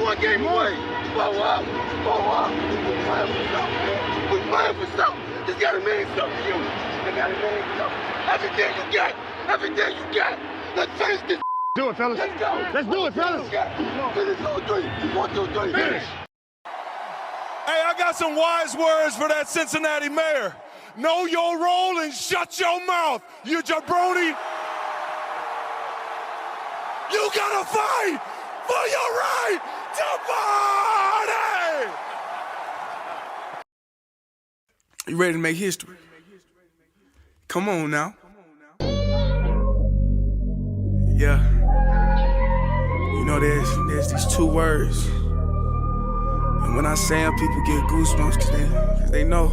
one game away. Blow up. We're playing for something, man. We're playing for something. Just gotta mean something to you. They gotta mean something. Everything you got. Let's finish this. Do it, fellas. Let's go. Let's do it, fellas. Finish 2-3. 1, 2, 3. Finish. Hey, I got some wise words for that Cincinnati mayor. Know your role and shut your mouth, you jabroni. You gotta fight for your right to party! You ready to make history? Come on now. Yeah. You know, there's these two words. And when I say them, people get goosebumps cause they know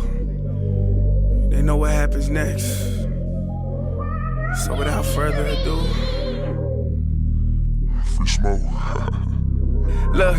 what happens next. So without further ado, free smoke. Look,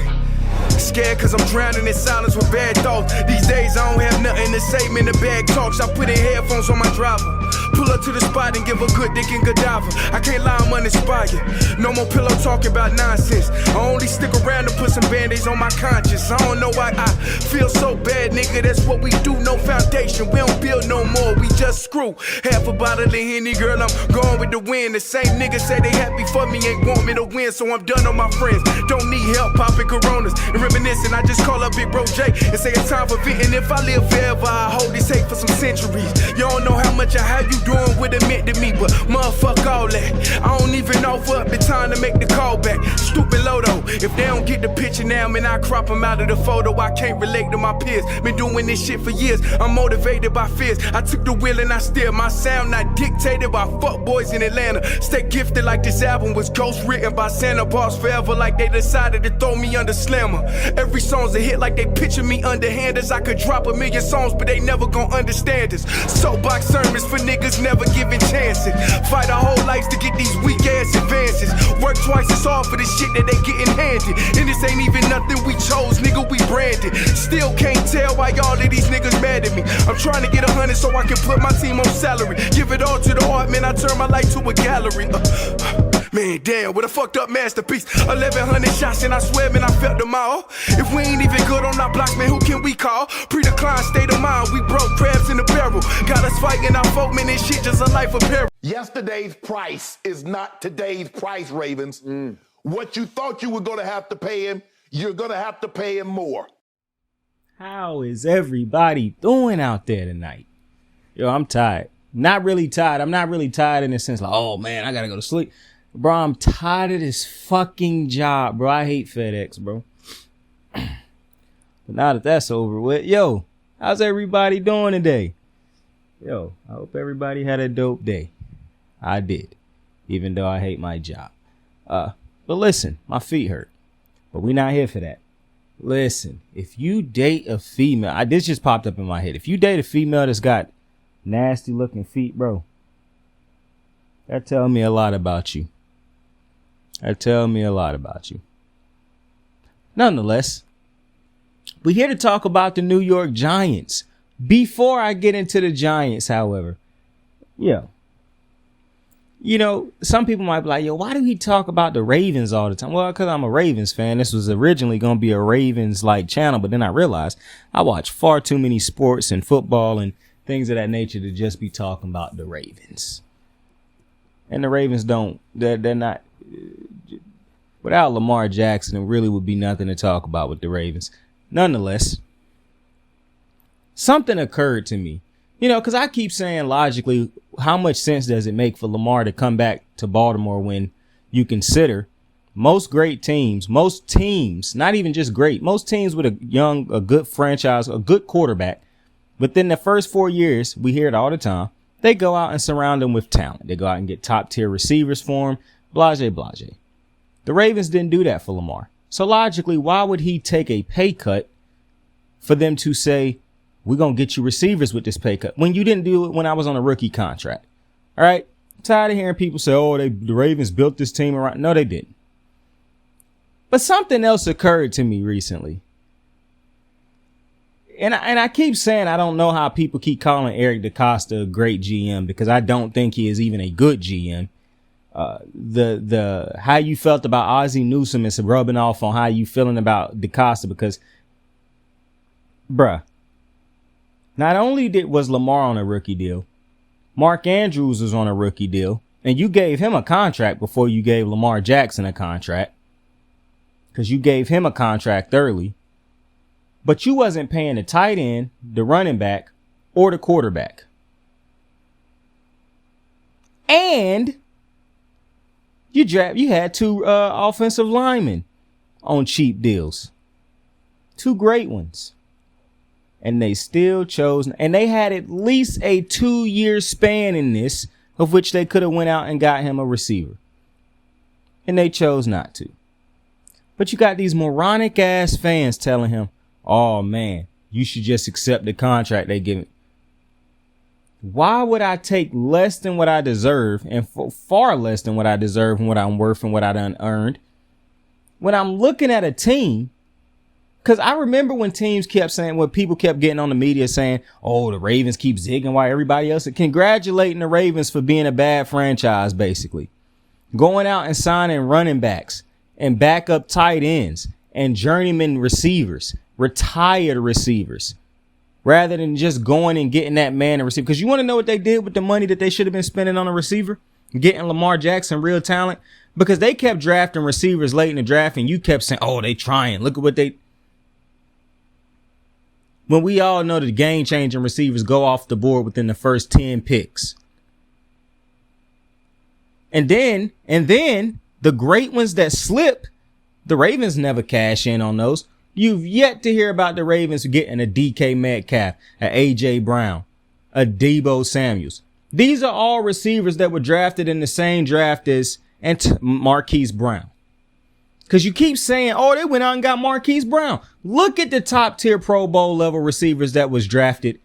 scared cause I'm drowning in silence with bad thoughts. These days I don't have nothing to say, man, the bag talks. I put in headphones on my driver. Pull up to the spot and give a good dick and Godiva. I can't lie, I'm uninspired. No more pillow talking about nonsense. I only stick around to put some band-aids on my conscience. I don't know why I feel so bad, nigga. That's what we do, no foundation. We don't build no more, we just screw. Half a bottle of Henny, girl, I'm going with the wind. The same niggas say they happy for me, ain't want me to win. So I'm done on my friends. Don't need help popping Coronas and reminiscing. I just call up Big Bro J and say it's time for venting. If I live forever, I hold this hate for some centuries. You don't know how much or how you doing what it meant to me, but motherfuck all that. I don't even offer up the time to make the call back. Stupid Lodo, if they don't get the picture now, man, I crop them out of the photo. I can't relate to my peers. Been doing this shit for years. I'm motivated by fears. I took the wheel and I steer. My sound not dictated by fuck boys in Atlanta. Stay gifted like this album was ghost written by Santa Bars forever, like they decided to throw me under Slammer. Every song's a hit like they picture me underhanders. I could drop a million songs, but they never gon' understand us. Soapbox sermons for niggas never giving chances. Fight our whole lives to get these weak ass advances. Work twice as hard for the shit that they getting handed. And this ain't even nothing we chose, nigga, we branded. Still can't tell why all of these niggas mad at me. I'm trying to get 100 so I can put my team on salary. Give it all to the art, man, I turn my life to a gallery. Man, damn, what a fucked up masterpiece. 1,100 shots and I swear, man, I felt them all. If we ain't even good on our block, man, who can we call? Pre-decline state of mind, we broke crabs in the barrel. Got us fighting our folk, man, this shit just a life of peril. Yesterday's price is not today's price, Ravens. What you thought you were gonna have to pay him, you're gonna have to pay him more. How is everybody doing out there tonight? Yo, I'm tired. Not really tired. I'm not really tired in the sense like, oh man, I gotta go to sleep. Bro, I'm tired of this fucking job, bro. I hate FedEx, bro. But now that that's over with, yo, how's everybody doing today? Yo, I hope everybody had a dope day. I did, even though I hate my job. But listen, my feet hurt. But we not here for that. Listen, if you date a female, this just popped up in my head. If you date a female that's got nasty looking feet, bro, that tell me a lot about you. That tell me a lot about you. Nonetheless, we're here to talk about the New York Giants. Before I get into the Giants, however, yo, you know, some people might be like, yo, why do he talk about the Ravens all the time? Well, because I'm a Ravens fan. This was originally going to be a Ravens-like channel, but then I realized I watch far too many sports and football and things of that nature to just be talking about the Ravens. And the Ravens they're not, without Lamar Jackson, it really would be nothing to talk about with the Ravens. Nonetheless, something occurred to me. You know, because I keep saying logically, how much sense does it make for Lamar to come back to Baltimore when you consider most teams, not even just great, most teams with a good franchise, a good quarterback, within the first 4 years, we hear it all the time, they go out and surround him with talent. They go out and get top tier receivers for him, blase. The Ravens didn't do that for Lamar. So logically, why would he take a pay cut for them to say, we're going to get you receivers with this pay cut when you didn't do it when I was on a rookie contract? All right. I'm tired of hearing people say, oh, the Ravens built this team around. No, they didn't. But something else occurred to me recently. And I keep saying I don't know how people keep calling Eric DeCosta a great GM because I don't think he is even a good GM. the how you felt about Ozzie Newsome is rubbing off on how you feeling about DeCosta, because, bruh, not only was Lamar on a rookie deal, Mark Andrews was on a rookie deal, and you gave him a contract before you gave Lamar Jackson a contract, because you gave him a contract early, but you wasn't paying the tight end, the running back, or the quarterback. And you had two offensive linemen on cheap deals. Two great ones. And they still chose, and they had at least a 2-year span in this, of which they could have went out and got him a receiver. And they chose not to. But you got these moronic ass fans telling him, oh man, you should just accept the contract they give me. Why would I take less than what I deserve, and far less than what I deserve and what I'm worth and what I done earned, when I'm looking at a team? Because I remember when teams kept saying, when people kept getting on the media saying, oh, the Ravens keep zigging while everybody else is congratulating the Ravens for being a bad franchise, basically. Going out and signing running backs and backup tight ends and journeyman receivers, retired receivers, rather than just going and getting that man a receiver. Because you want to know what they did with the money that they should have been spending on a receiver? Getting Lamar Jackson real talent? Because they kept drafting receivers late in the draft, and you kept saying, oh, they trying. Look at what they... When we all know that game-changing receivers go off the board within the first 10 picks. And then the great ones that slip, the Ravens never cash in on those. You've yet to hear about the Ravens getting a DK Metcalf, a AJ Brown, a Deebo Samuels. These are all receivers that were drafted in the same draft as Marquise Brown. Because you keep saying, oh, they went out and got Marquise Brown. Look at the top tier Pro Bowl level receivers that was drafted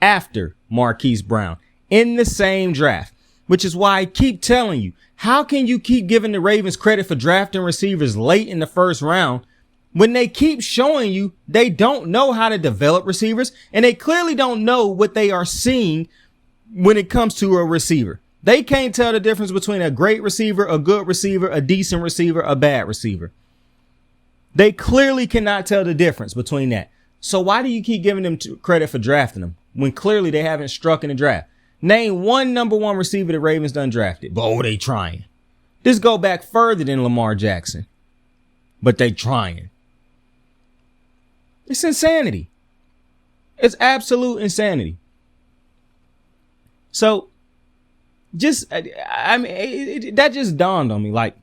after Marquise Brown in the same draft, which is why I keep telling you, how can you keep giving the Ravens credit for drafting receivers late in the first round when they keep showing you they don't know how to develop receivers, and they clearly don't know what they are seeing when it comes to a receiver? They can't tell the difference between a great receiver, a good receiver, a decent receiver, a bad receiver. They clearly cannot tell the difference between that. So why do you keep giving them credit for drafting them when clearly they haven't struck in the draft? Name one number one receiver the Ravens done drafted. But oh, they trying. This go back further than Lamar Jackson. But they trying. It's insanity. It's absolute insanity. So, that just dawned on me. Like,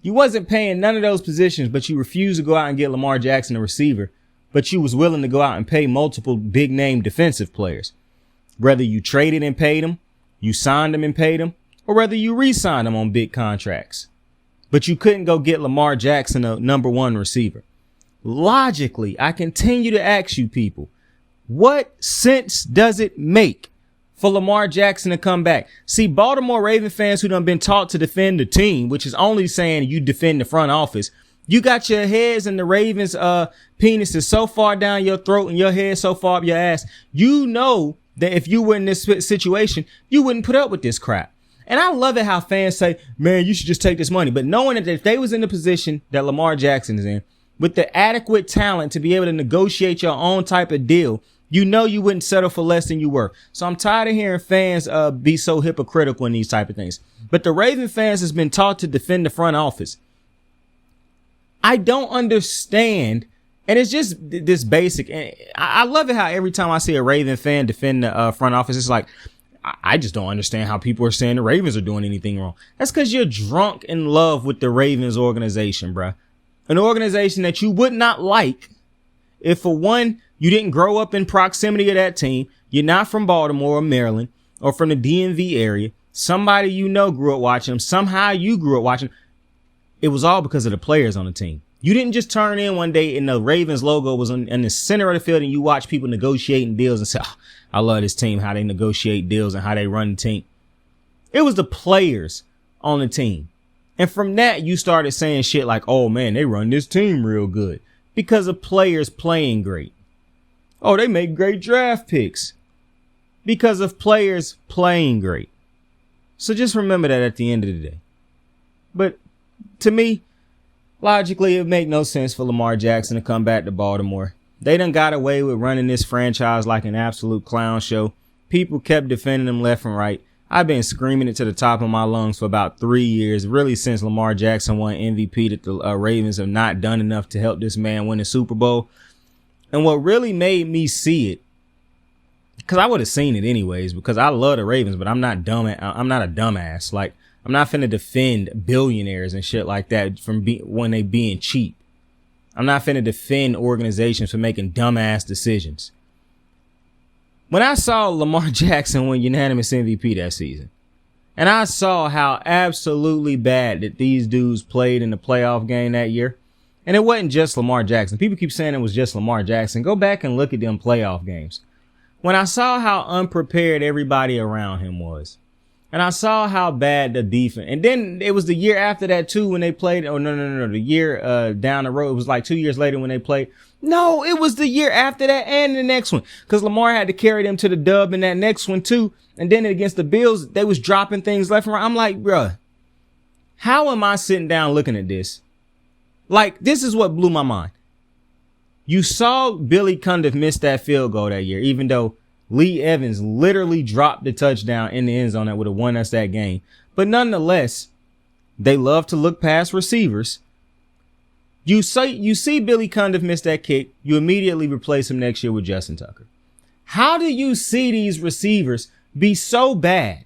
you wasn't paying none of those positions, but you refused to go out and get Lamar Jackson a receiver, but you was willing to go out and pay multiple big name defensive players. Whether you traded and paid them, you signed them and paid them, or whether you re-signed them on big contracts. But you couldn't go get Lamar Jackson a number one receiver. Logically, I continue to ask you people, what sense does it make for Lamar Jackson to come back? See, Baltimore Raven fans who done been taught to defend the team, which is only saying you defend the front office. You got your heads and the Ravens' penises so far down your throat and your head so far up your ass. You know that if you were in this situation, you wouldn't put up with this crap. And I love it how fans say, man, you should just take this money. But knowing that if they was in the position that Lamar Jackson is in, with the adequate talent to be able to negotiate your own type of deal, you know you wouldn't settle for less than you were. So I'm tired of hearing fans be so hypocritical in these type of things. But the Raven fans has been taught to defend the front office. I don't understand. And it's just this basic. And I love it how every time I see a Raven fan defend the front office, it's like, I just don't understand how people are saying the Ravens are doing anything wrong. That's because you're drunk in love with the Ravens organization, bruh. An organization that you would not like if, for one, you didn't grow up in proximity of that team. You're not from Baltimore or Maryland or from the DMV area. Somebody you know grew up watching them. Somehow you grew up watching them. It was all because of the players on the team. You didn't just turn in one day and the Ravens logo was in the center of the field and you watch people negotiating deals and say, oh, I love this team, how they negotiate deals and how they run the team. It was the players on the team. And from that, you started saying shit like, oh, man, they run this team real good because of players playing great. Oh, they make great draft picks because of players playing great. So just remember that at the end of the day. But to me, logically, it would make no sense for Lamar Jackson to come back to Baltimore. They done got away with running this franchise like an absolute clown show. People kept defending them left and right. I've been screaming it to the top of my lungs for about 3 years, really since Lamar Jackson won MVP, that the Ravens have not done enough to help this man win the Super Bowl. And what really made me see it, because I would have seen it anyways, because I love the Ravens, but I'm not dumb. I'm not a dumbass. Like, I'm not finna defend billionaires and shit like that from when they being cheap. I'm not finna defend organizations for making dumbass decisions. When I saw Lamar Jackson win unanimous MVP that season, and I saw how absolutely bad that these dudes played in the playoff game that year, and it wasn't just Lamar Jackson. People keep saying it was just Lamar Jackson. Go back and look at them playoff games. When I saw how unprepared everybody around him was, and I saw how bad the defense, and then it was the year after that too when they played, the year down the road, it was like 2 years later when they played. No, it was the year after that and the next one, because Lamar had to carry them to the dub in that next one too. And then against the Bills, they was dropping things left and right. I'm like, bruh, how am I sitting down looking at this? Like, this is what blew my mind. You saw Billy Cundiff miss that field goal that year, even though Lee Evans literally dropped the touchdown in the end zone that would have won us that game. But nonetheless, they love to look past receivers. You see Billy Cundiff miss that kick. You immediately replace him next year with Justin Tucker. How do you see these receivers be so bad?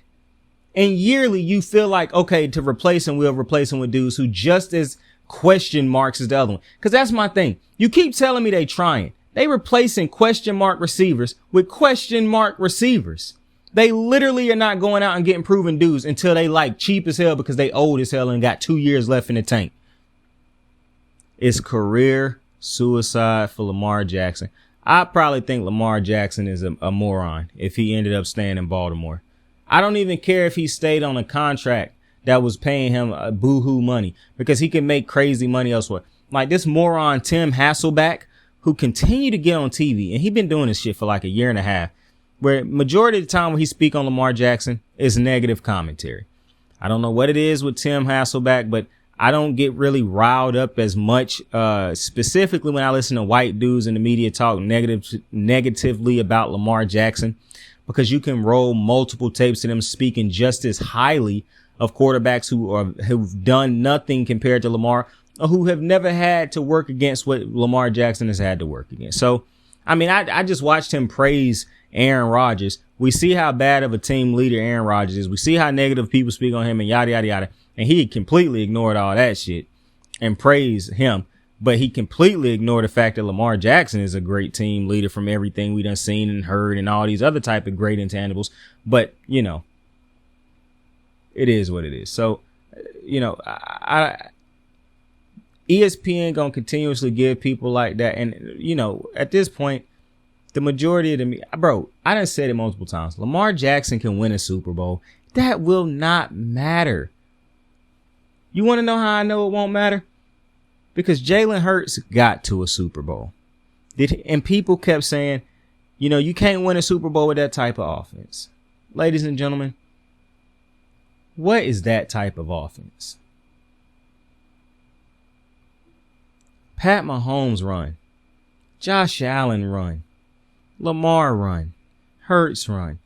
And yearly you feel like, okay, to replace him, we'll replace him with dudes who just as question marks as the other one. Because that's my thing. You keep telling me they trying. They replacing question mark receivers with question mark receivers. They literally are not going out and getting proven dudes until they like cheap as hell because they old as hell and got 2 years left in the tank. It's career suicide for Lamar Jackson. I probably think Lamar Jackson is a moron if he ended up staying in Baltimore. I don't even care if he stayed on a contract that was paying him boo-hoo money, because he can make crazy money elsewhere. Like this moron Tim Hasselback, who continue to get on TV, and he's been doing this shit for like a year and a half, where majority of the time when he speak on Lamar Jackson is negative commentary. I don't know what it is with Tim Hasselback, but I don't get really riled up as much, specifically when I listen to white dudes in the media talk negatively about Lamar Jackson, because you can roll multiple tapes of them speaking just as highly of quarterbacks who've done nothing compared to Lamar, or who have never had to work against what Lamar Jackson has had to work against. So, I mean, I just watched him praise Aaron Rodgers. We see how bad of a team leader Aaron Rodgers is. We see how negative people speak on him and yada, yada, yada. And he completely ignored all that shit and praised him. But he completely ignored the fact that Lamar Jackson is a great team leader from everything we done seen and heard and all these other type of great intangibles. But, you know, it is what it is. So, you know, ESPN gonna continuously give people like that. And, you know, at this point, the majority of them, bro, I done said it multiple times. Lamar Jackson can win a Super Bowl. That will not matter. You want to know how I know it won't matter? Because Jalen Hurts got to a Super Bowl. And people kept saying, you know, you can't win a Super Bowl with that type of offense. Ladies and gentlemen, what is that type of offense? Pat Mahomes run. Josh Allen run. Lamar run. Hurts run.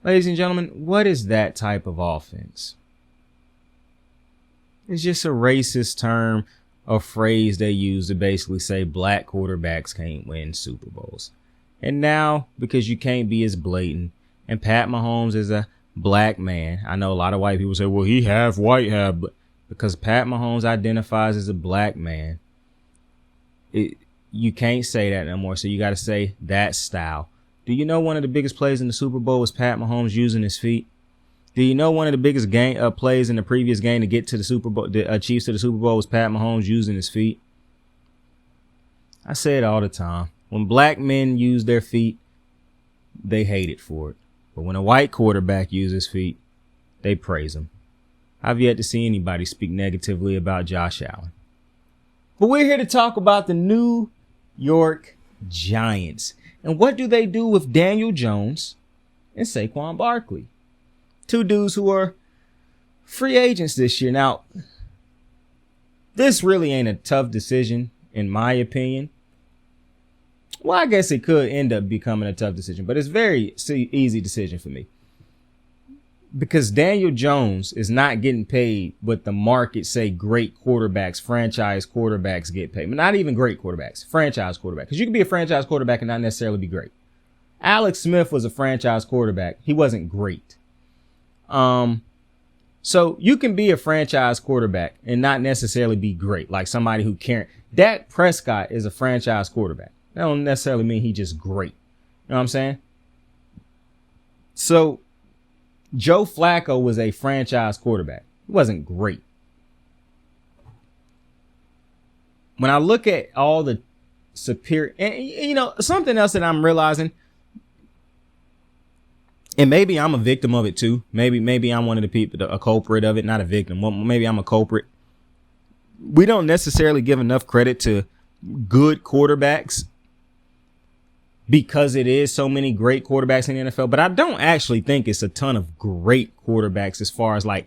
Ladies and gentlemen, what is that type of offense? It's just a racist term, a phrase they use to basically say black quarterbacks can't win Super Bowls. And now, because you can't be as blatant, and Pat Mahomes is a black man. I know a lot of white people say, well, he half white, half black. Because Pat Mahomes identifies as a black man. You can't say that no more. So you got to say that style. Do you know one of the biggest plays in the Super Bowl was Pat Mahomes using his feet? Do you know one of the biggest plays in the previous game to get to the Super Bowl, the Chiefs to the Super Bowl, was Pat Mahomes using his feet? I say it all the time. When black men use their feet, they hate it for it. But when a white quarterback uses feet, they praise him. I've yet to see anybody speak negatively about Josh Allen. But we're here to talk about the New York Giants. And what do they do with Daniel Jones and Saquon Barkley? Two dudes who are free agents this year. Now, this really ain't a tough decision, in my opinion. Well, I guess it could end up becoming a tough decision, but it's very easy decision for me. Because Daniel Jones is not getting paid what the market say great quarterbacks, franchise quarterbacks get paid. Not even great quarterbacks, franchise quarterback. Because you can be a franchise quarterback and not necessarily be great. Alex Smith was a franchise quarterback. He wasn't great. So you can be a franchise quarterback and not necessarily be great, like somebody who can't. Dak Prescott is a franchise quarterback. That don't necessarily mean he's just great. You know what I'm saying? So Joe Flacco was a franchise quarterback. He wasn't great. When I look at all the superior, and you know, something else that I'm realizing, and maybe I'm a victim of it too. Maybe I'm one of the people, a culprit of it, not a victim. Well, maybe I'm a culprit. We don't necessarily give enough credit to good quarterbacks because it is so many great quarterbacks in the NFL. But I don't actually think it's a ton of great quarterbacks as far as like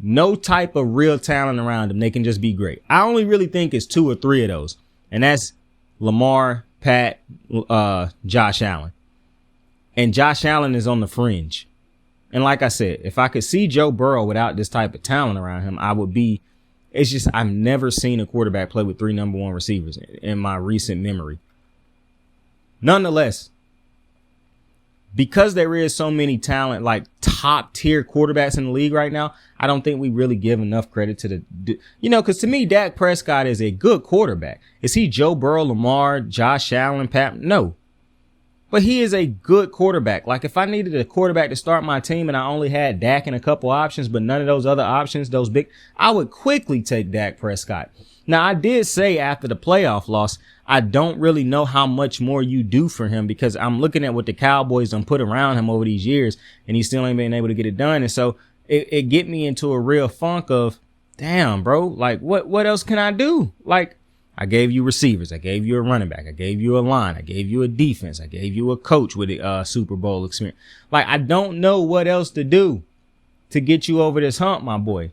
no type of real talent around them. They can just be great. I only really think it's 2 or 3 of those. And that's Lamar, Pat, Josh Allen. And Josh Allen is on the fringe. And like I said, if I could see Joe Burrow without this type of talent around him, I would be. It's just I've never seen a quarterback play with 3 number 1 receivers in my recent memory. Nonetheless, because there is so many talent, like top tier quarterbacks in the league right now, I don't think we really give enough credit to because to me, Dak Prescott is a good quarterback. Is he Joe Burrow, Lamar, Josh Allen, Pat? No. But he is a good quarterback. Like if I needed a quarterback to start my team and I only had Dak and a couple options, but none of those other options, I would quickly take Dak Prescott. Now, I did say after the playoff loss, I don't really know how much more you do for him because I'm looking at what the Cowboys done put around him over these years and he still ain't been able to get it done. And so it get me into a real funk of, damn, bro, like what else can I do? Like, I gave you receivers. I gave you a running back. I gave you a line. I gave you a defense. I gave you a coach with a Super Bowl experience. Like, I don't know what else to do to get you over this hump, my boy.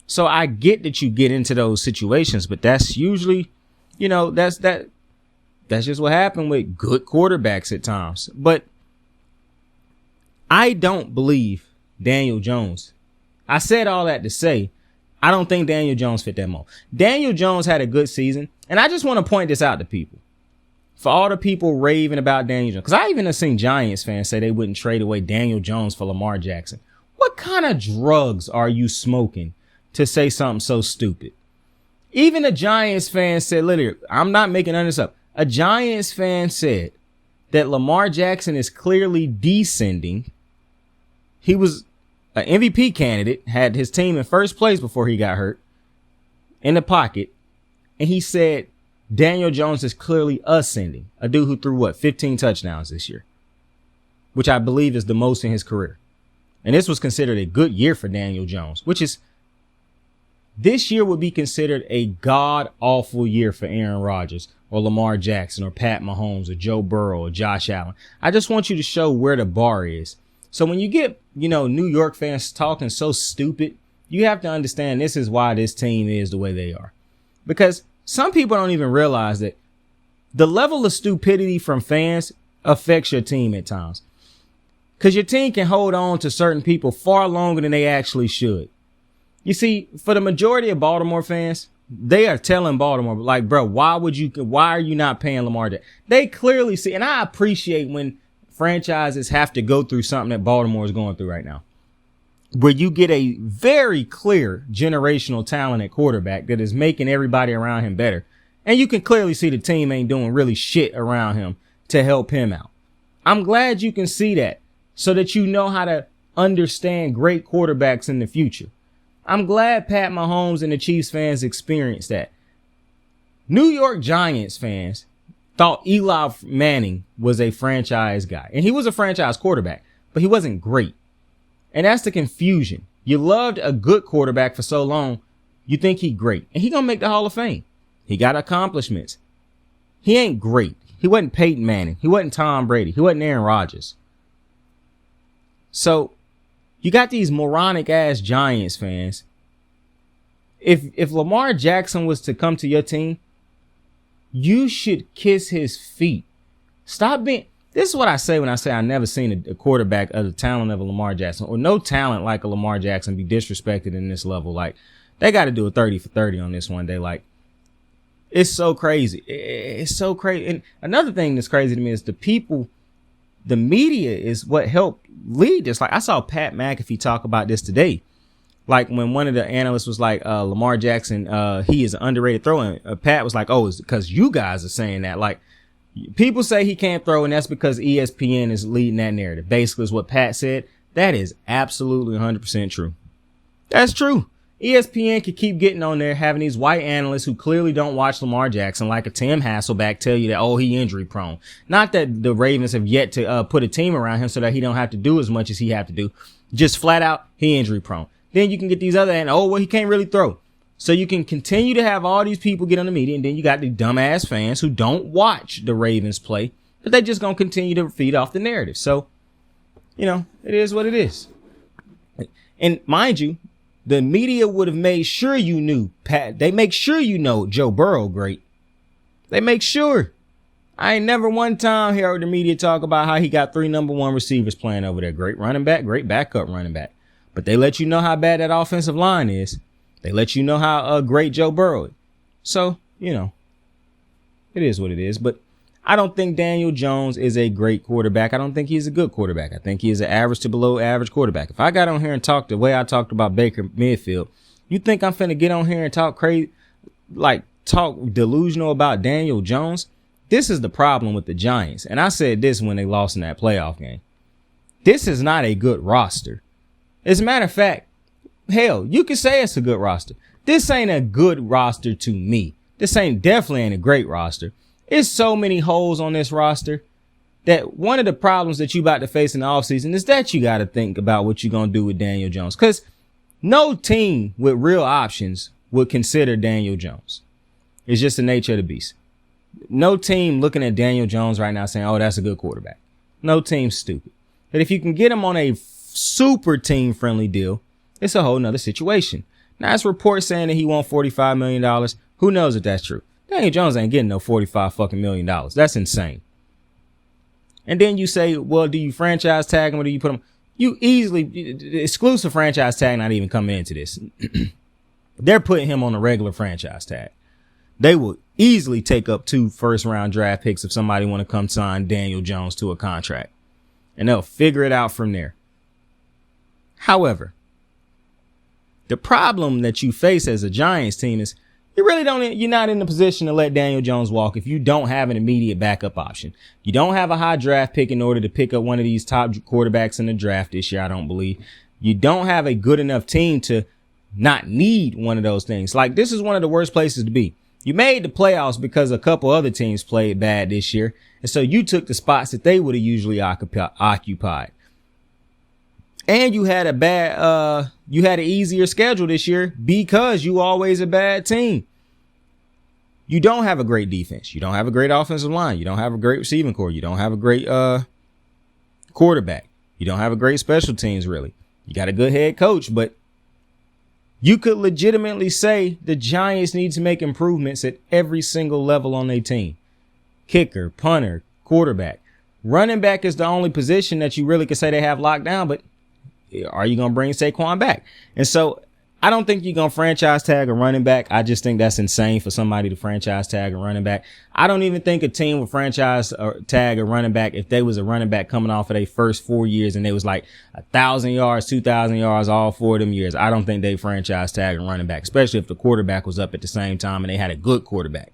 So I get that you get into those situations, but that's usually, that's just what happened with good quarterbacks at times. But I don't believe Daniel Jones. I said all that to say, I don't think Daniel Jones fit that mold. Daniel Jones had a good season. And I just want to point this out to people. For all the people raving about Daniel Jones. Because I even have seen Giants fans say they wouldn't trade away Daniel Jones for Lamar Jackson. What kind of drugs are you smoking to say something so stupid? Even a Giants fan said, literally, I'm not making none of this up. A Giants fan said that Lamar Jackson is clearly descending. He was an MVP candidate, had his team in first place before he got hurt in the pocket. And he said Daniel Jones is clearly ascending. A dude who threw 15 touchdowns this year, which I believe is the most in his career. And this was considered a good year for Daniel Jones, which is this year would be considered a god awful year for Aaron Rodgers or Lamar Jackson or Pat Mahomes or Joe Burrow or Josh Allen. I just want you to show where the bar is. So when you get, New York fans talking so stupid, you have to understand this is why this team is the way they are. Because some people don't even realize that the level of stupidity from fans affects your team at times. Because your team can hold on to certain people far longer than they actually should. You see, for the majority of Baltimore fans, they are telling Baltimore, like, bro, why are you not paying Lamar Jackson? They clearly see, and I appreciate when franchises have to go through something that Baltimore is going through right now, where you get a very clear generational talent at quarterback that is making everybody around him better. And you can clearly see the team ain't doing really shit around him to help him out. I'm glad you can see that so that you know how to understand great quarterbacks in the future. I'm glad Pat Mahomes and the Chiefs fans experienced that. New York Giants fans thought Eli Manning was a franchise guy. And he was a franchise quarterback, but he wasn't great. And that's the confusion. You loved a good quarterback for so long, you think he great. And he gonna make the Hall of Fame. He got accomplishments. He ain't great. He wasn't Peyton Manning. He wasn't Tom Brady. He wasn't Aaron Rodgers. So you got these moronic ass Giants fans. If Lamar Jackson was to come to your team, you should kiss his feet. Stop being. This is what I say when I say I never seen a quarterback of the talent of a Lamar Jackson, or no talent like a Lamar Jackson, be disrespected in this level. Like, they got to do a 30 for 30 on this one day. Like, it's so crazy. It's so crazy. And another thing that's crazy to me is the media is what helped lead this. Like, I saw Pat McAfee talk about this today. Like, when one of the analysts was like, Lamar Jackson, he is an underrated thrower. Pat was like, oh, it's because you guys are saying that. Like, people say he can't throw, and that's because ESPN is leading that narrative. Basically, is what Pat said. That is absolutely 100% true. That's true. ESPN could keep getting on there, having these white analysts who clearly don't watch Lamar Jackson, like a Tim Hasselback, tell you that, oh, he injury prone. Not that the Ravens have yet to put a team around him so that he don't have to do as much as he have to do. Just flat out, he injury prone. Then you can get these other, and oh, well, he can't really throw. So you can continue to have all these people get on the media, and then you got the dumbass fans who don't watch the Ravens play, but they just gonna continue to feed off the narrative. So, it is what it is. And mind you, the media would have made sure you knew Pat. They make sure you know Joe Burrow great. They make sure. I ain't never one time heard the media talk about how he got 3 number 1 receivers playing over there. Great running back, great backup running back. But they let you know how bad that offensive line is. They let you know how great Joe Burrow is. So, it is what it is. But I don't think Daniel Jones is a great quarterback. I don't think he's a good quarterback. I think he is an average to below average quarterback. If I got on here and talked the way I talked about Baker Mayfield, you think I'm finna get on here and talk crazy, like talk delusional about Daniel Jones? This is the problem with the Giants. And I said this when they lost in that playoff game. This is not a good roster. As a matter of fact, hell, you could say it's a good roster. This ain't a good roster to me. This definitely ain't a great roster. It's so many holes on this roster that one of the problems that you about to face in the offseason is that you got to think about what you're going to do with Daniel Jones. Because no team with real options would consider Daniel Jones. It's just the nature of the beast. No team looking at Daniel Jones right now saying, oh, that's a good quarterback. No team's stupid. But if you can get him on a super team friendly deal, it's a whole nother situation. Now, it's reports saying that he won $45 million. Who knows if that's true? Daniel Jones ain't getting no $45 million. That's insane. And then you say, well, do you franchise tag him or do you put him? You easily, exclusive franchise tag not even coming into this. They're putting him on a regular franchise tag. They will easily take up 2 first-round draft picks if somebody want to come sign Daniel Jones to a contract. And they'll figure it out from there. However, the problem that you face as a Giants team is you're not in the position to let Daniel Jones walk if you don't have an immediate backup option. You don't have a high draft pick in order to pick up one of these top quarterbacks in the draft this year, I don't believe. You don't have a good enough team to not need one of those things. Like, this is one of the worst places to be. You made the playoffs because a couple other teams played bad this year, and so you took the spots that they would have usually occupied. And you had an easier schedule this year because you always a bad team. You don't have a great defense. You don't have a great offensive line. You don't have a great receiving core. You don't have a great quarterback. You don't have a great special teams, really. You got a good head coach, but you could legitimately say the Giants need to make improvements at every single level on their team. Kicker, punter, quarterback. Running back is the only position that you really could say they have locked down, but are you going to bring Saquan back? And so I don't think you're going to franchise tag a running back. I just think that's insane for somebody to franchise tag a running back. I don't even think a team would franchise tag a running back if they was a running back coming off of their first 4 years and they was like 1,000 yards, 2,000 yards, all 4 of them years. I don't think they franchise tag a running back, especially if the quarterback was up at the same time and they had a good quarterback.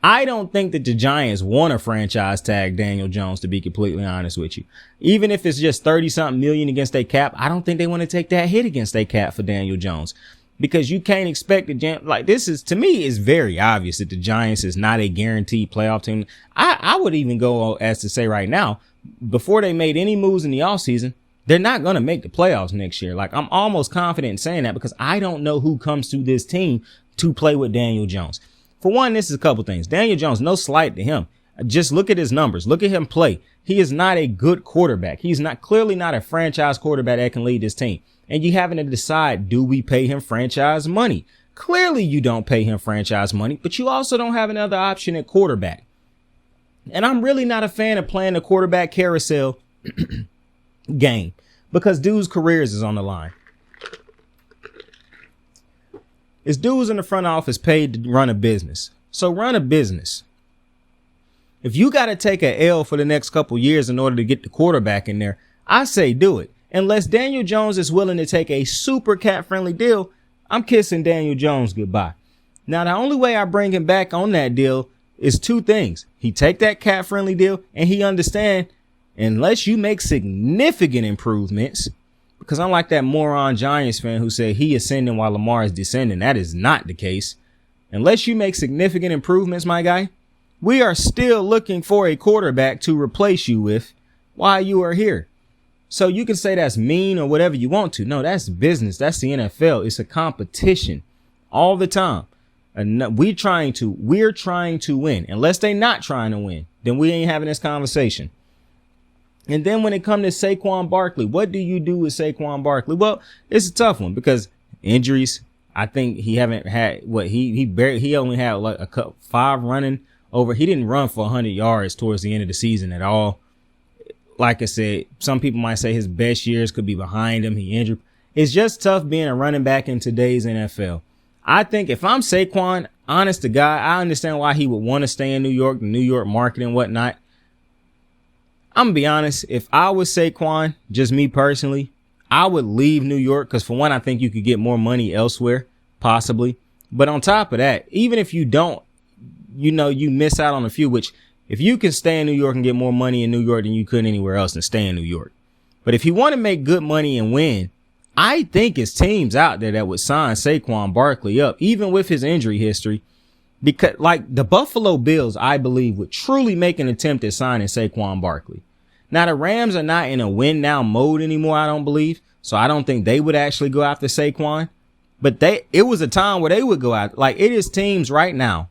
I don't think that the Giants want to franchise tag Daniel Jones, to be completely honest with you. Even if it's just 30-something million against their cap, I don't think they want to take that hit against their cap for Daniel Jones. Because you can't expect this is, to me, is very obvious that the Giants is not a guaranteed playoff team. I would even go as to say right now, before they made any moves in the offseason, they're not going to make the playoffs next year. Like, I'm almost confident in saying that because I don't know who comes to this team to play with Daniel Jones. For one, this is a couple things. Daniel Jones, no slight to him. Just look at his numbers. Look at him play. He is not a good quarterback. He's clearly not a franchise quarterback that can lead this team. And you having to decide, do we pay him franchise money? Clearly you don't pay him franchise money, but you also don't have another option at quarterback. And I'm really not a fan of playing the quarterback carousel game because dudes' careers is on the line. It's dudes in the front office paid to run a business. So run a business. If you got to take a L for the next couple years in order to get the quarterback in there, I say do it. Unless Daniel Jones is willing to take a super cat-friendly deal, I'm kissing Daniel Jones goodbye. Now, the only way I bring him back on that deal is two things. He take that cat-friendly deal and he understand unless you make significant improvements, because I'm like that moron Giants fan who said he ascending while Lamar is descending. That is not the case. Unless you make significant improvements, my guy, we are still looking for a quarterback to replace you with while you are here. So you can say that's mean or whatever you want to. No, that's business. That's the NFL. It's a competition all the time. And we're trying to win. Unless they not trying to win, then we ain't having this conversation. And then when it comes to Saquon Barkley, what do you do with Saquon Barkley? Well, it's a tough one because injuries. I think he haven't had he only had like a couple, 5 running over. He didn't run for 100 yards towards the end of the season at all. Like I said, some people might say his best years could be behind him. He injured. It's just tough being a running back in today's NFL. I think if I'm Saquon, honest to God, I understand why he would want to stay in New York, the New York market and whatnot. I'm gonna be honest. If I was Saquon, just me personally, I would leave New York because for one, I think you could get more money elsewhere, possibly. But on top of that, even if you don't, you miss out on a few, which if you can stay in New York and get more money in New York than you could anywhere else, then stay in New York. But if you want to make good money and win, I think it's teams out there that would sign Saquon Barkley up, even with his injury history, because like the Buffalo Bills, I believe, would truly make an attempt at signing Saquon Barkley. Now, the Rams are not in a win now mode anymore, I don't believe. So I don't think they would actually go after Saquon. But it was a time where they would go out. Like it is teams right now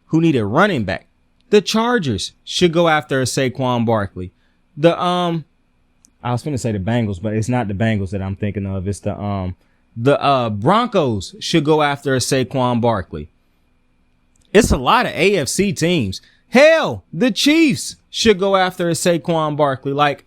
who need a running back. The Chargers should go after a Saquon Barkley. I was going to say the Bengals, but it's not the Bengals that I'm thinking of. It's the Broncos should go after a Saquon Barkley. It's a lot of AFC teams. Hell, the Chiefs should go after a Saquon Barkley. Like,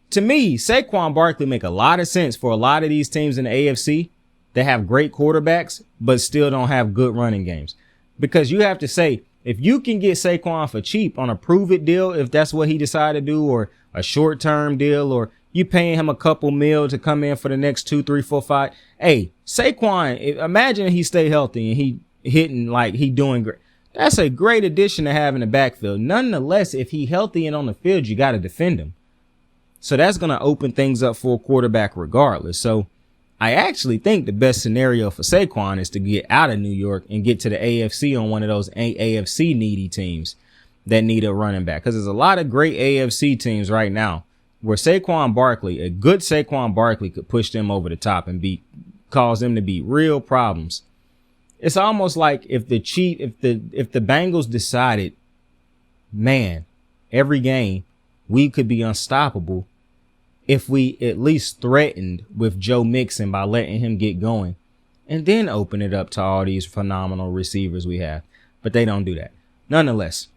to me, Saquon Barkley make a lot of sense for a lot of these teams in the AFC that have great quarterbacks, but still don't have good running games. Because you have to say, if you can get Saquon for cheap on a prove-it deal, if that's what he decided to do, or a short-term deal, or you paying him a couple mil to come in for the next 2, 3, 4, 5. Hey, Saquon, imagine he stay healthy and he hitting like he doing great. That's a great addition to have in the backfield. Nonetheless, if he healthy and on the field, you got to defend him. So that's going to open things up for a quarterback regardless. So I actually think the best scenario for Saquon is to get out of New York and get to the AFC on one of those AFC needy teams that need a running back. Because there's a lot of great AFC teams right now where Saquon Barkley, a good Saquon Barkley, could push them over the top and cause them to be real problems. It's almost like if the Bengals decided, man, every game we could be unstoppable if we at least threatened with Joe Mixon by letting him get going and then open it up to all these phenomenal receivers we have. But they don't do that. Nonetheless,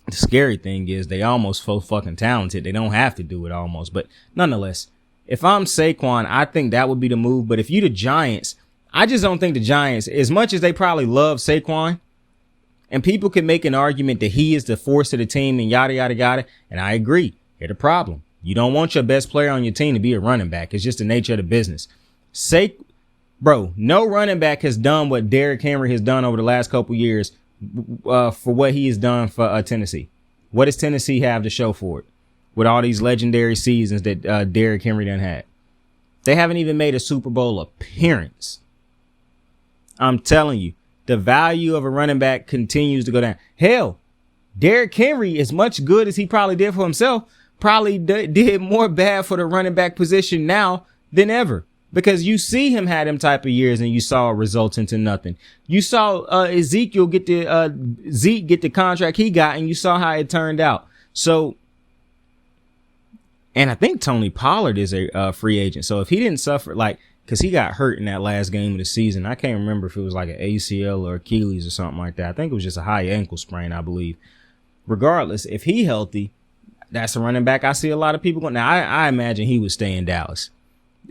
the scary thing is they almost so fucking talented. They don't have to do it almost. But nonetheless, if I'm Saquon, I think that would be the move. But if you the Giants, I just don't think the Giants, as much as they probably love Saquon, and people can make an argument that he is the force of the team and yada, yada, yada. And I agree. Here's the problem. You don't want your best player on your team to be a running back. It's just the nature of the business. No running back has done what Derrick Henry has done over the last couple years for what he has done for Tennessee. What does Tennessee have to show for it with all these legendary seasons that Derrick Henry done had? They haven't even made a Super Bowl appearance. I'm telling you, the value of a running back continues to go down. Hell, Derrick Henry, as much good as he probably did for himself, probably did more bad for the running back position now than ever. Because you see him had them type of years and you saw it result into nothing. You saw Zeke get the contract he got and you saw how it turned out. So, and I think Tony Pollard is a free agent. So if he didn't suffer, like, because he got hurt in that last game of the season. I can't remember if it was like an ACL or Achilles or something like that. I think it was just a high ankle sprain, I believe. Regardless, if he healthy, that's a running back I see a lot of people going. Now, I imagine he would stay in Dallas.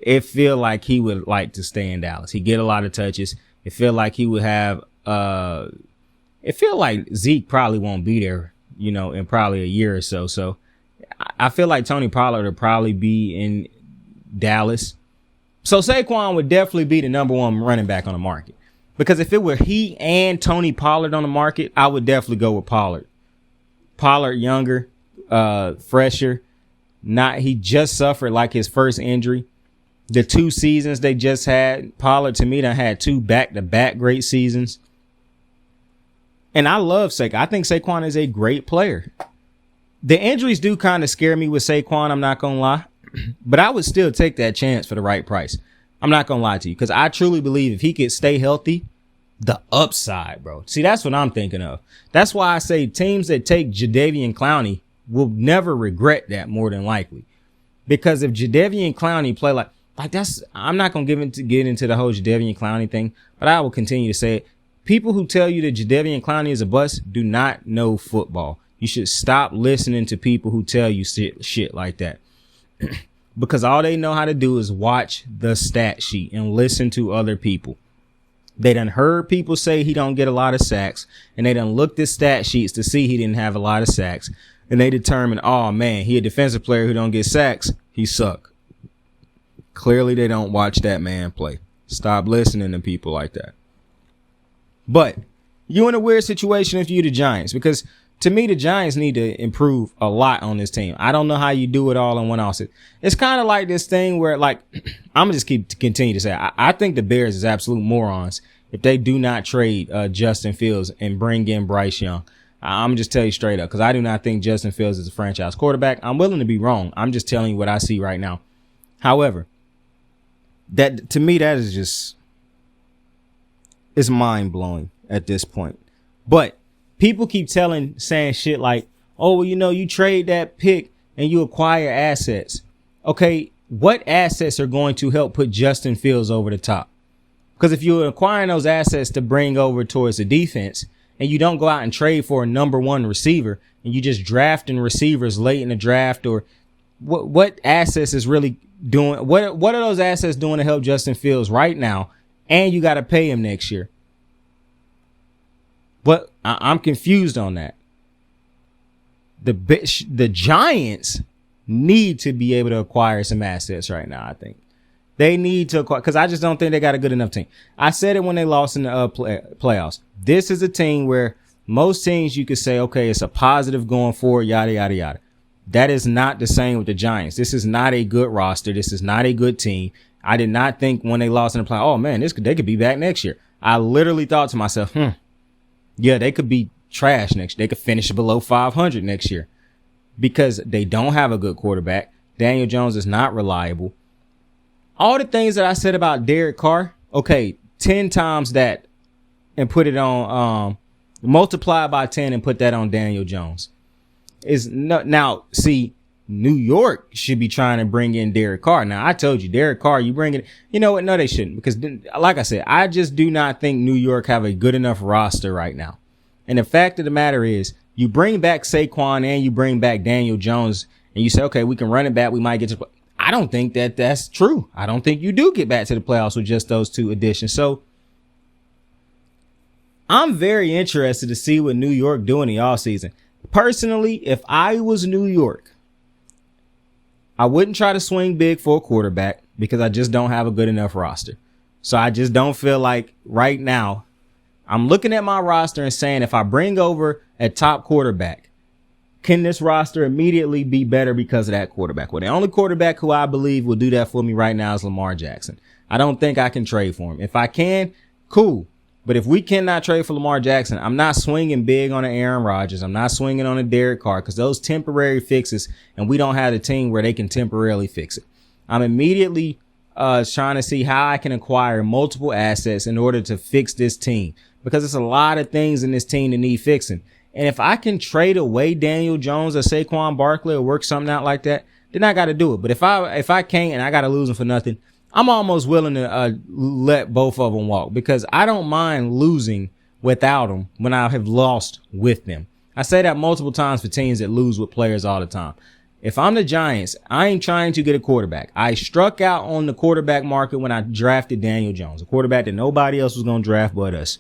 It feel like he would like to stay in Dallas. He get a lot of touches. It feel like he would have, it feel like Zeke probably won't be there, you know, in probably a year or so. So I feel like Tony Pollard would probably be in Dallas. So Saquon would definitely be the number one running back on the market, because if it were he and Tony Pollard on the market, I would definitely go with Pollard. Pollard younger, fresher, he just suffered like his first injury. The 2 seasons they just had, Pollard to me done had 2 back-to-back great seasons. And I love Saquon. I think Saquon is a great player. The injuries do kind of scare me with Saquon, I'm not going to lie. But I would still take that chance for the right price. I'm not going to lie to you, because I truly believe if he could stay healthy, the upside, bro. See, that's what I'm thinking of. That's why I say teams that take Jadeveon Clowney will never regret that more than likely. Because if Jadeveon Clowney play like that's, I'm not going to get into the whole Jadeveon Clowney thing, but I will continue to say it. People who tell you that Jadeveon Clowney is a bust do not know football. You should stop listening to people who tell you shit like that. Because all they know how to do is watch the stat sheet and listen to other people. They done heard people say he don't get a lot of sacks, and they done looked at stat sheets to see he didn't have a lot of sacks, and they determined, oh man, he a defensive player who don't get sacks, he suck. Clearly they don't watch that man play. Stop listening to people like that. But you in a weird situation if you the Giants, because to me, the Giants need to improve a lot on this team. I don't know how you do it all in one offseason. It's kind of like this thing where, like, I'm going to just continue to say, I think the Bears is absolute morons if they do not trade Justin Fields and bring in Bryce Young. I'm just tell you straight up, because I do not think Justin Fields is a franchise quarterback. I'm willing to be wrong. I'm just telling you what I see right now. However, that to me, that is just, it's mind blowing at this point. But people keep saying shit like, oh, well, you know, you trade that pick and you acquire assets. Okay, what assets are going to help put Justin Fields over the top? Because if you're acquiring those assets to bring over towards the defense and you don't go out and trade for a number 1 receiver and you just drafting receivers late in the draft, or what assets is really doing? What are those assets doing to help Justin Fields right now? And you got to pay him next year. But I'm confused on that. The Giants need to be able to acquire some assets right now, I think. They need to acquire, because I just don't think they got a good enough team. I said it when they lost in the playoffs. This is a team where most teams you could say, okay, it's a positive going forward, yada, yada, yada. That is not the same with the Giants. This is not a good roster. This is not a good team. I did not think when they lost in the playoffs, oh man, they could be back next year. I literally thought to myself, yeah, they could be trash next year. They could finish below 500 next year because they don't have a good quarterback. Daniel Jones is not reliable. All the things that I said about Derek Carr, okay, 10 times that and put it on, multiply by 10 and put that on Daniel Jones. Now, see, New York should be trying to bring in Derek Carr. Now, I told you, Derek Carr, you bring it. You know what? No, they shouldn't. Because, like I said, I just do not think New York have a good enough roster right now. And the fact of the matter is, you bring back Saquon and you bring back Daniel Jones, and you say, okay, we can run it back. We might get to. I don't think that's true. I don't think you do get back to the playoffs with just those 2 additions. So, I'm very interested to see what New York do in the offseason. Personally, if I was New York, I wouldn't try to swing big for a quarterback because I just don't have a good enough roster. So I just don't feel like right now I'm looking at my roster and saying, if I bring over a top quarterback, can this roster immediately be better because of that quarterback? Well, the only quarterback who I believe will do that for me right now is Lamar Jackson. I don't think I can trade for him. If I can, cool. But if we cannot trade for Lamar Jackson, I'm not swinging big on an Aaron Rodgers. I'm not swinging on a Derek Carr because those temporary fixes, and we don't have a team where they can temporarily fix it. I'm immediately trying to see how I can acquire multiple assets in order to fix this team, because there's a lot of things in this team that need fixing. And if I can trade away Daniel Jones or Saquon Barkley or work something out like that, then I got to do it. But if I can't and I got to lose them for nothing, I'm almost willing to let both of them walk, because I don't mind losing without them when I have lost with them. I say that multiple times for teams that lose with players all the time. If I'm the Giants, I ain't trying to get a quarterback. I struck out on the quarterback market when I drafted Daniel Jones, a quarterback that nobody else was going to draft but us.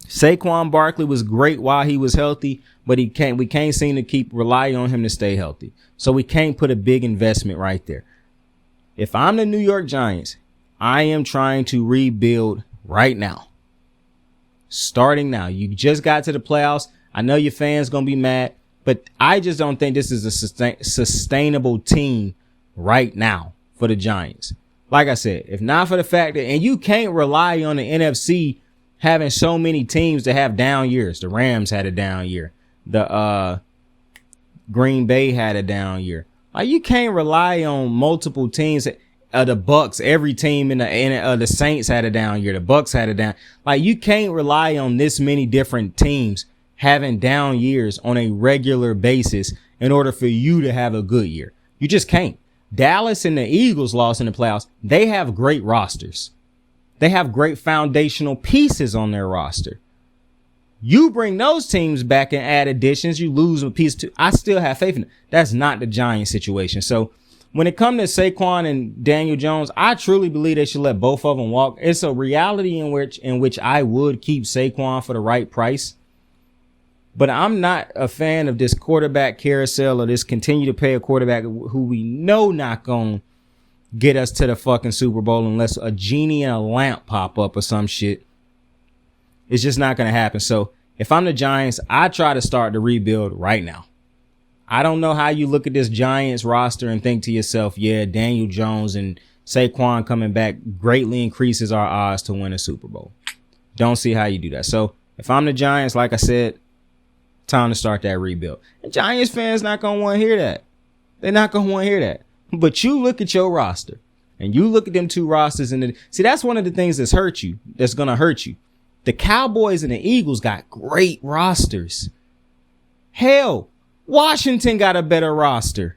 Saquon Barkley was great while he was healthy, but we can't seem to keep relying on him to stay healthy. So we can't put a big investment right there. If I'm the New York Giants, I am trying to rebuild right now. Starting now. You just got to the playoffs. I know your fans going to be mad, but I just don't think this is a sustainable team right now for the Giants. Like I said, if not for the fact that, and you can't rely on the NFC having so many teams to have down years. The Rams had a down year. The Green Bay had a down year. Like, you can't rely on multiple teams. The Bucks, every team in the Saints had a down year. The Bucks had a down. Like, you can't rely on this many different teams having down years on a regular basis in order for you to have a good year. You just can't. Dallas and the Eagles lost in the playoffs. They have great rosters. They have great foundational pieces on their roster. You bring those teams back and add additions, you lose a piece too. I still have faith in it. That's not the Giants situation. So when it comes to Saquon and Daniel Jones, I truly believe they should let both of them walk. It's a reality in which I would keep Saquon for the right price. But I'm not a fan of this quarterback carousel or this continue to pay a quarterback who we know not going to get us to the fucking Super Bowl unless a genie in a lamp pop up or some shit. It's just not going to happen. So if I'm the Giants, I try to start the rebuild right now. I don't know how you look at this Giants roster and think to yourself, yeah, Daniel Jones and Saquon coming back greatly increases our odds to win a Super Bowl. Don't see how you do that. So if I'm the Giants, like I said, time to start that rebuild. And Giants fans not going to want to hear that. They're not going to want to hear that. But you look at your roster and you look at them two rosters and see, that's one of the things that's going to hurt you. The Cowboys and the Eagles got great rosters. Hell, Washington got a better roster.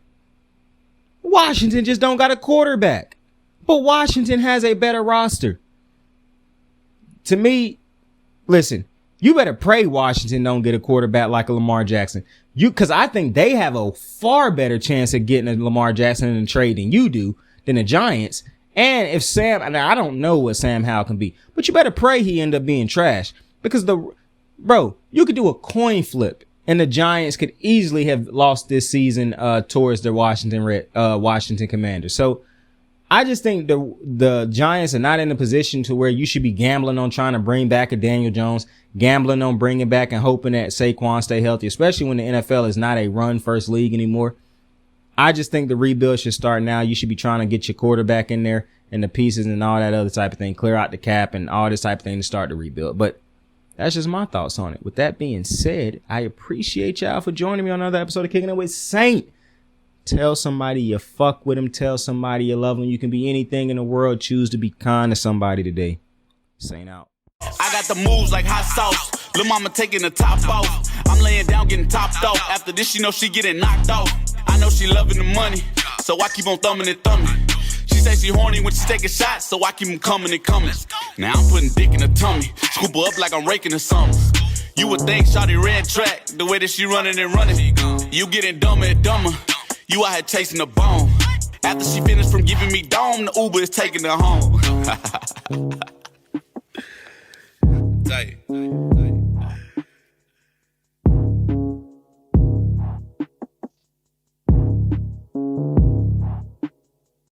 Washington just don't got a quarterback. But Washington has a better roster. To me, listen, you better pray Washington don't get a quarterback like a Lamar Jackson. Because I think they have a far better chance of getting a Lamar Jackson in a trade than you do, than the Giants. And if I don't know what Sam Howell can be, but you better pray he end up being trash, because you could do a coin flip and the Giants could easily have lost this season towards the Washington Commanders. So I just think the Giants are not in a position to where you should be gambling on trying to bring back a Daniel Jones, gambling on bringing back and hoping that Saquon stay healthy, especially when the NFL is not a run first league anymore. I just think the rebuild should start now. You should be trying to get your quarterback in there and the pieces and all that other type of thing, clear out the cap and all this type of thing to start the rebuild. But that's just my thoughts on it. With that being said, I appreciate y'all for joining me on another episode of Kicking It With Saint. Tell somebody you fuck with them. Tell somebody you love them. You can be anything in the world. Choose to be kind to somebody today. Saint out. I got the moves like hot sauce. Lil' mama taking the top off. I'm laying down getting topped off. After this, you know she getting knocked off. I know she loving the money, so I keep on thumbing and thumbing. She say she horny when she taking shots, so I keep them coming and coming. Now I'm putting dick in her tummy. Scoop her up like I'm raking the something. You would think shawty red track, the way that she running and running. You getting dumber and dumber. You out here chasing the bone. After she finished from giving me dome, the Uber is taking her home. Tight.